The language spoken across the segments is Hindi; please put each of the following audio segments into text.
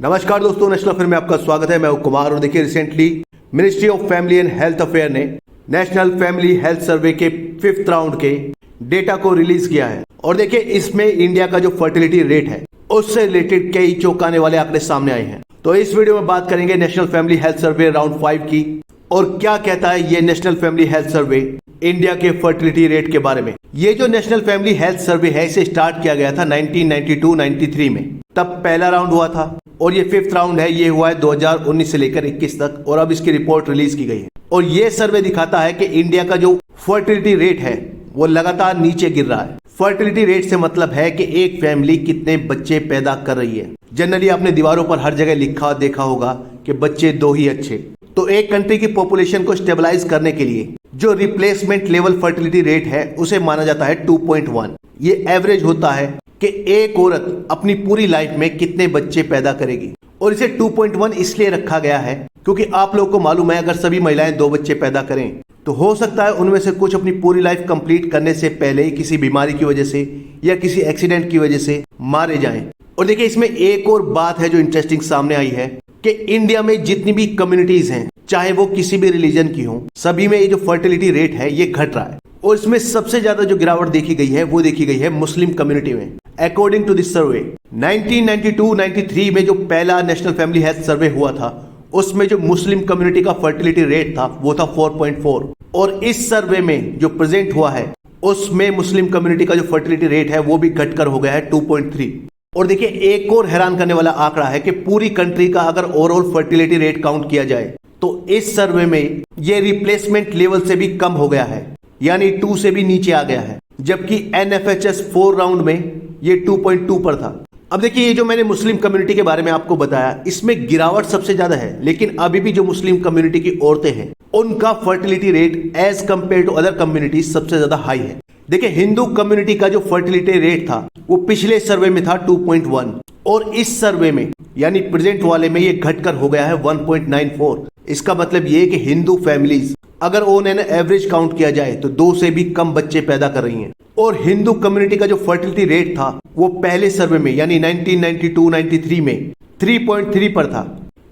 नमस्कार दोस्तों, नेशनल अफेयर में आपका स्वागत है। मैं हूं कुमार और देखिए recently ministry of family and health affair ने नेशनल फैमिली हेल्थ सर्वे के 5th राउंड के डेटा को रिलीज किया है और देखिए इसमें इंडिया का जो फर्टिलिटी रेट है उससे रिलेटेड कई चौंकाने वाले आंकड़े सामने आए हैं। तो इस वीडियो में बात करेंगे national family health survey round 5 की और क्या कहता है ये national family health survey India के फर्टिलिटी रेट के बारे में। ये जो नेशनल फैमिली हेल्थ सर्वे है इसे स्टार्ट किया गया था 1992-93 में, तब पहला राउंड हुआ था और ये 5th राउंड है, ये हुआ है 2019 से लेकर 21 तक और अब इसकी रिपोर्ट रिलीज की गई है। और ये सर्वे दिखाता है कि इंडिया का जो फर्टिलिटी रेट है वो लगातार नीचे गिर रहा है। फर्टिलिटी रेट से मतलब है कि एक फैमिली कितने बच्चे पैदा कर रही है। जनरली आपने दीवारों पर हर जगह लिखा देखा होगा कि बच्चे 2 ही अच्छे। तो एक कंट्री की पॉपुलेशन को स्टेबलाइज करने के लिए जो रिप्लेसमेंट लेवल फर्टिलिटी रेट है उसे माना जाता है 2.1। ये एवरेज होता है कि एक औरत अपनी पूरी लाइफ में कितने बच्चे पैदा करेगी और इसे 2.1 इसलिए रखा गया है क्योंकि आप लोगों को मालूम है अगर सभी महिलाएं 2 बच्चे पैदा करें तो हो सकता है उनमें से कुछ अपनी पूरी लाइफ कंप्लीट करने से पहले ही किसी बीमारी की वजह से या किसी एक्सीडेंट की वजह से मारे जाएं। और देखिए इसमें एक और बात है जो इंटरेस्टिंग सामने आई है कि इंडिया में जितनी भी कम्युनिटीज हैं चाहे वो किसी भी रिलीजन की हो, सभी में ये जो फर्टिलिटी रेट है ये घट रहा है और इसमें सबसे ज्यादा जो गिरावट देखी गई है वो देखी गई है मुस्लिम कम्युनिटी में। अकॉर्डिंग टू दिस सर्वे 1992-93 में जो पहला नेशनल फैमिली हेल्थ सर्वे हुआ था उसमें जो मुस्लिम कम्युनिटी का फर्टिलिटी रेट था वो था 4.4 और इस सर्वे में जो प्रेजेंट हुआ है उसमें मुस्लिम कम्युनिटी का जो फर्टिलिटी रेट है वो भी घटकर हो गया है 2.3। और देखिए एक और हैरान करने वाला आंकड़ा है कि पूरी कंट्री का अगर ओवरऑल फर्टिलिटी रेट काउंट किया जाए तो इस सर्वे में ये रिप्लेसमेंट लेवल से भी कम हो गया है, यानी 2 से भी नीचे आ गया है, जबकि NFHS 4 राउंड में ये 2.2 पर था। अब देखिए ये जो मैंने मुस्लिम कम्युनिटी के बारे में आपको बताया इसमें गिरावट सबसे ज्यादा है, लेकिन अभी भी जो मुस्लिम कम्युनिटी की औरतें हैं उनका fertility rate as compared to other community सबसे ज्यादा हाई है। देखिए हिंदू कम्युनिटी का जो फर्टिलिटी रेट था वो पिछले सर्वे में था 2.1 और इस सर्वे में यानी प्रेजेंट वाले में ये घटकर हो गया है 1.94। इसका मतलब ये कि हिंदू फैमिलीज अगर ऑन एन एवरेज काउंट किया जाए तो 2 से भी कम बच्चे पैदा कर रही हैं और हिंदू कम्युनिटी का जो फर्टिलिटी रेट था वो पहले सर्वे में यानी 1992-93 में 3.3 पर था।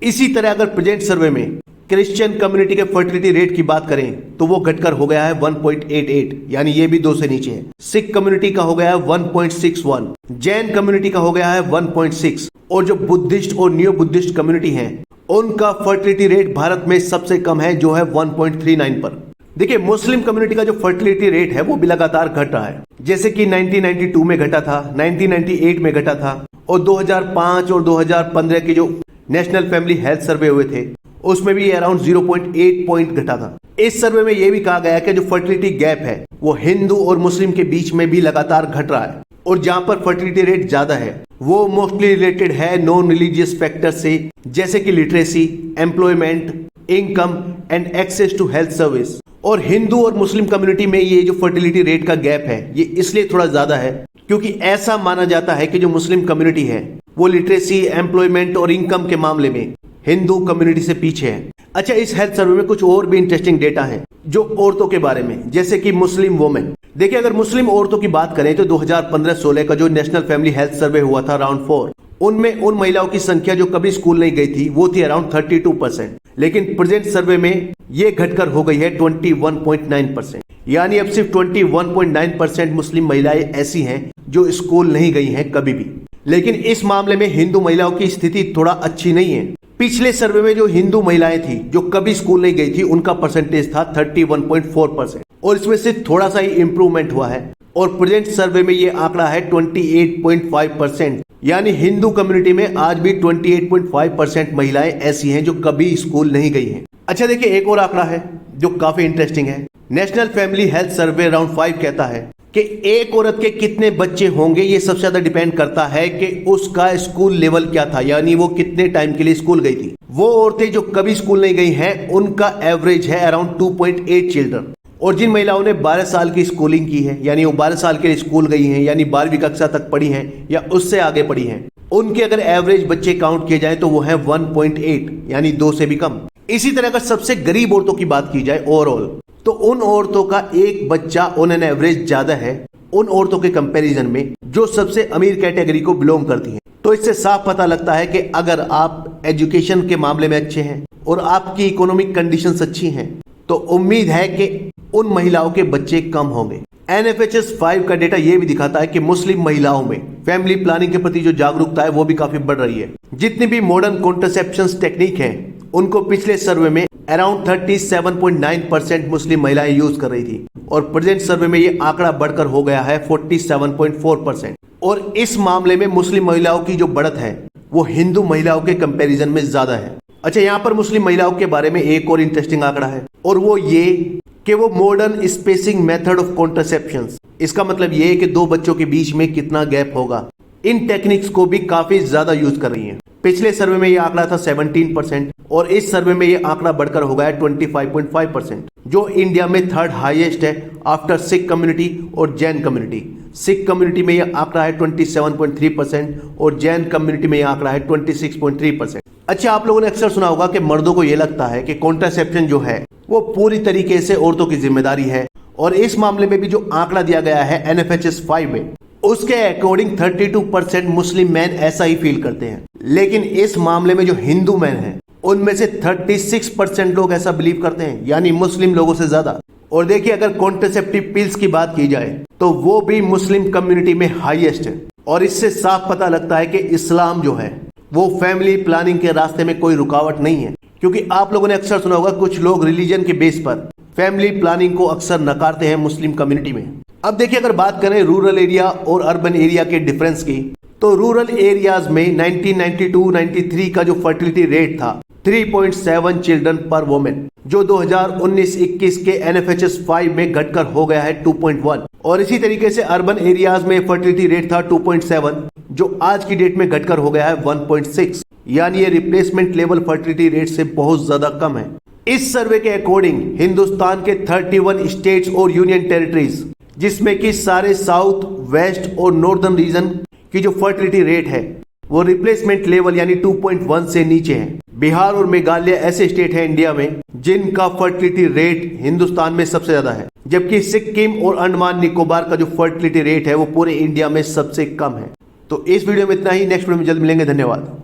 इसी तरह अगर प्रेजेंट सर्वे में क्रिश्चियन कम्युनिटी के फर्टिलिटी रेट की बात करें तो वो घटकर हो गया है 1.88, यानी ये भी 2 से नीचे है। सिख कम्युनिटी का हो गया है 1.61, जैन कम्युनिटी का हो गया है 1.6 और जो बुद्धिस्ट और न्यू बुद्धिस्ट कम्युनिटी हैं उनका फर्टिलिटी रेट भारत में सबसे कम है जो है 1.39 पर। देखिए मुस्लिम कम्युनिटी का जो फर्टिलिटी रेट है वो भी लगातार घट रहा है, जैसे कि 1992 में घटा था, 1998 में घटा था और 2005 और 2015 के जो नेशनल फैमिली हेल्थ सर्वे हुए थे उसमें भी अराउंड 0.8 पॉइंट घटा था। इस सर्वे में यह भी कहा गया कि जो फर्टिलिटी गैप है वो हिंदू और मुस्लिम के बीच में भी लगातार घट रहा है और जहां पर फर्टिलिटी रेट ज्यादा है वो मोस्टली रिलेटेड है नॉन रिलीजियस फैक्टर से, जैसे कि literacy, employment, income and access to health service. और हिंदू और मुस्लिम कम्युनिटी में ये जो फर्टिलिटी रेट का गैप है ये इसलिए थोड़ा ज्यादा है क्योंकि ऐसा माना जाता है कि जो मुस्लिम कम्युनिटी है वो लिटरेसी, एम्प्लॉयमेंट और इनकम के मामले में हिंदू कम्युनिटी से पीछे है। अच्छा, इस हेल्थ सर्वे में कुछ और भी इंटरेस्टिंग डेटा है जो औरतों के बारे में, जैसे कि मुस्लिम वुमेन। देखिए अगर मुस्लिम औरतों की बात करें तो 2015-16 का जो नेशनल फैमिली हेल्थ सर्वे हुआ था राउंड 4 उनमें उन महिलाओं की संख्या जो कभी स्कूल नहीं गई थी वो थी अराउंड 32%, लेकिन प्रेजेंट सर्वे में ये घटकर हो गई है 21.9%, यानी अब सिर्फ 21.9% मुस्लिम महिलाएं ऐसी हैं जो स्कूल नहीं गई हैं कभी भी। लेकिन इस मामले में हिंदू महिलाओं की स्थिति थोड़ा अच्छी नहीं है। पिछले सर्वे में जो हिंदू महिलाएं थी जो कभी स्कूल नहीं गई थी उनका परसेंटेज था 31.4% और इसमें से थोड़ा सा ही इंप्रूवमेंट हुआ है और प्रेजेंट सर्वे में ये आंकड़ा है 28.5%, यानी हिंदू कम्युनिटी में आज भी 28.5% महिलाएं ऐसी हैं जो कभी स्कूल नहीं गई हैं। अच्छा देखिए एक और आंकड़ा है जो काफी इंटरेस्टिंग है। National family health survey round 5 कहता है कि एक औरत के कितने बच्चे होंगे ये सबसे ज्यादा डिपेंड करता है कि उसका स्कूल लेवल क्या था, यानी वो कितने टाइम के लिए स्कूल गई थी। वो औरतें जो कभी स्कूल नहीं गई हैं उनका एवरेज है अराउंड 2.8 चिल्ड्रन और जिन महिलाओं ने 12 साल की स्कूलिंग की है यानी वो 12 साल के लिए स्कूल गई हैं यानी 12वीं कक्षा तक पढ़ी हैं या उससे आगे पढ़ी हैं, उनके अगर एवरेज बच्चे काउंट किए जाए तो वो है 1.8 यानी 2 से भी कम। इसी तरह अगर सबसे गरीब औरतों की बात की जाए ओवरऑल तो उन औरतों का एक बच्चा ऑन एन एवरेज ज्यादा है उन औरतों के कंपैरिजन में जो सबसे अमीर कैटेगरी को बिलोंग करती हैं। तो इससे साफ पता लगता है कि अगर आप एजुकेशन के मामले में अच्छे हैं और आपकी इकोनॉमिक कंडीशंस अच्छी हैं तो उम्मीद है कि उन महिलाओं के बच्चे कम होंगे। NFHS 5 का डेटा ये भी दिखाता है कि मुस्लिम महिलाओं में फैमिली प्लानिंग के प्रति जो जागरूकता है वो भी काफी बढ़ रही है। जितनी भी मॉडर्न कॉन्ट्रासेप्शन टेक्निक है उनको पिछले सर्वे में अराउंड 37.9% मुस्लिम महिलाएं यूज कर रही थी और प्रेजेंट सर्वे में ये आंकड़ा बढ़कर हो गया है 47.4%। और इस मामले में मुस्लिम महिलाओं की जो बढ़त है वो हिंदू महिलाओं के कंपैरिजन में ज्यादा है। अच्छा, यहाँ पर मुस्लिम महिलाओं के बारे में एक और इंटरेस्टिंग आंकड़ा है और वो ये कि वो modern spacing method of contraception, इसका मतलब ये है कि दो बच्चों के बीच में कितना गैप होगा, इन टेक्निक्स को भी काफी ज्यादा यूज कर रही हैं। पिछले सर्वे में ये आंकड़ा था 17% और इस सर्वे में ये आंकड़ा बढ़कर हो गया 25.5%, जो इंडिया में थर्ड हाईएस्ट है आफ्टर सिख कम्युनिटी और जैन कम्युनिटी। सिख कम्युनिटी में यह आंकड़ा है 27.3% और जैन कम्युनिटी में यह आंकड़ा है 26.3%। अच्छा, आप लोगों ने अक्सर सुना होगा कि मर्दों को यह लगता है कि कॉन्ट्रासेप्शन जो है वो पूरी तरीके से औरतों की जिम्मेदारी है और इस मामले में भी जो आंकड़ा दिया गया है NFHS 5 में उसके अकॉर्डिंग 32% मुस्लिम मैन ऐसा ही फील करते हैं। लेकिन इस मामले में जो हिंदू मैन हैं उनमें से 36% लोग ऐसा बिलीव करते हैं, यानी मुस्लिम लोगों से ज्यादा। और देखिए, अगर कॉन्ट्रासेप्टिव पिल्स की बात की जाए तो वो भी मुस्लिम कम्युनिटी में हाईएस्ट है और इससे साफ पता लगता है कि इस्लाम जो है वो फैमिली प्लानिंग के रास्ते में कोई रुकावट नहीं है। क्योंकि आप लोगों ने अक्सर सुना होगा कुछ लोग रिलीजन के बेस पर फैमिली प्लानिंग को अक्सर नकारते हैं मुस्लिम कम्युनिटी में। अब देखिए, अगर बात करें रूरल एरिया और अर्बन एरिया के डिफरेंस की, तो रूरल एरियाज में 1992-93 का जो फर्टिलिटी रेट था 3.7 चिल्ड्रन पर वुमेन, जो 2019-21 के NFHS 5 में घटकर हो गया है 2.1। और इसी तरीके से अर्बन एरियाज में फर्टिलिटी रेट था 2.7, जो आज की डेट में घटकर हो गया है 1.6, यानी ये रिप्लेसमेंट लेवल फर्टिलिटी रेट से बहुत ज्यादा कम है। इस सर्वे के अकॉर्डिंग हिंदुस्तान के 31 स्टेट्स और यूनियन टेरिटरीज, जिसमें कि सारे साउथ, वेस्ट और नॉर्दर्न रीजन की जो फर्टिलिटी रेट है वो रिप्लेसमेंट लेवल यानी 2.1 से नीचे है। बिहार और मेघालय ऐसे स्टेट हैं इंडिया में जिनका फर्टिलिटी रेट हिंदुस्तान में सबसे ज्यादा है, जबकि सिक्किम और अंडमान निकोबार का जो फर्टिलिटी रेट है वो पूरे इंडिया में सबसे कम है। तो इस वीडियो में इतना ही, नेक्स्ट वीडियो में जल्द मिलेंगे। धन्यवाद।